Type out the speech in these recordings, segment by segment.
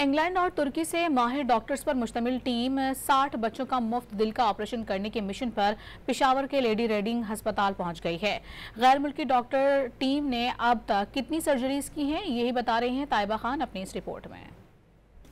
England और तुर्की से माहिर डॉक्टर्स पर मुश्तमिल टीम 60 बच्चों का मुफ्त दिल का ऑपरेशन करने के मिशन पर पेशावर के लेडी रेडिंग अस्पताल पहुंच गई है। गैर मुल्की डॉक्टर टीम ने अब तक कितनी सर्जरीज की हैं, यही बता रही हैं ताइबा खान अपनी इस रिपोर्ट में।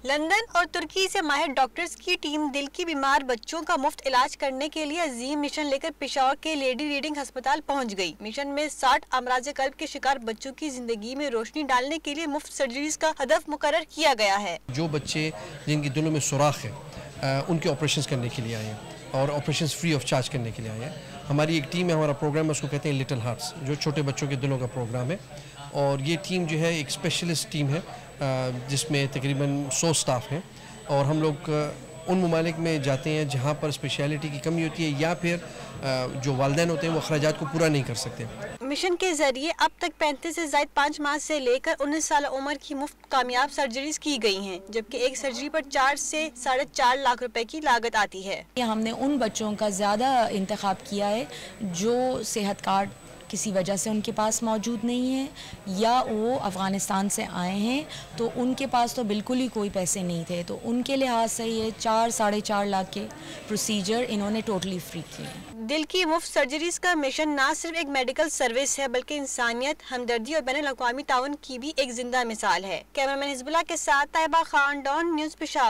लंदन और तुर्की से माहिर डॉक्टर्स की टीम दिल की बीमार बच्चों का मुफ्त इलाज करने के लिए अजीम मिशन लेकर पेशावर के लेडी रीडिंग अस्पताल पहुंच गई। मिशन में 60 अमराज कल्ब के शिकार बच्चों की जिंदगी में रोशनी डालने के लिए मुफ्त सर्जरीज का हदफ मुकर्रर किया गया है। जो बच्चे जिनकी दिलों में सुराख है उनके ऑपरेशन करने के लिए आए हैं और ऑपरेशन फ्री ऑफ चार्ज करने के लिए आए हैं। हमारी एक टीम है, हमारा प्रोग्राम है, उसको कहते हैं लिटिल हार्ट्स, जो छोटे बच्चों के दिलों का प्रोग्राम है। और ये टीम जो है एक स्पेशलिस्ट टीम है जिसमें तकरीबन 100 स्टाफ हैं और हम लोग उन ममालिक में जाते हैं जहाँ पर स्पेशलिटी की कमी होती है या फिर जो वालिदैन होते हैं वो अखराजात को पूरा नहीं कर सकते। मिशन के जरिए अब तक 35 से ज़ायद 5 माह से लेकर 19 साल उम्र की मुफ्त कामयाब सर्जरीज की गई हैं, जबकि एक सर्जरी पर 4 से 4.5 लाख रुपए की लागत आती है। हमने उन बच्चों का ज़्यादा इंतखाब किया है जो सेहत कार्ड किसी वजह से उनके पास मौजूद नहीं है या वो अफ़गानिस्तान से आए हैं तो उनके पास तो बिल्कुल ही कोई पैसे नहीं थे, तो उनके लिहाज से ये 4-4.5 लाख के प्रोसीजर इन्होंने टोटली फ्री किए। दिल की मुफ्त सर्जरीज का मिशन ना सिर्फ एक मेडिकल सर्विस है बल्कि इंसानियत, हमदर्दी और बैनुल अक़वामी ताउन की भी एक जिंदा मिसाल है। कैमरामैन हिज़्बुल्लाह के साथ ताइबा खान, डॉन न्यूज़ पेशावर।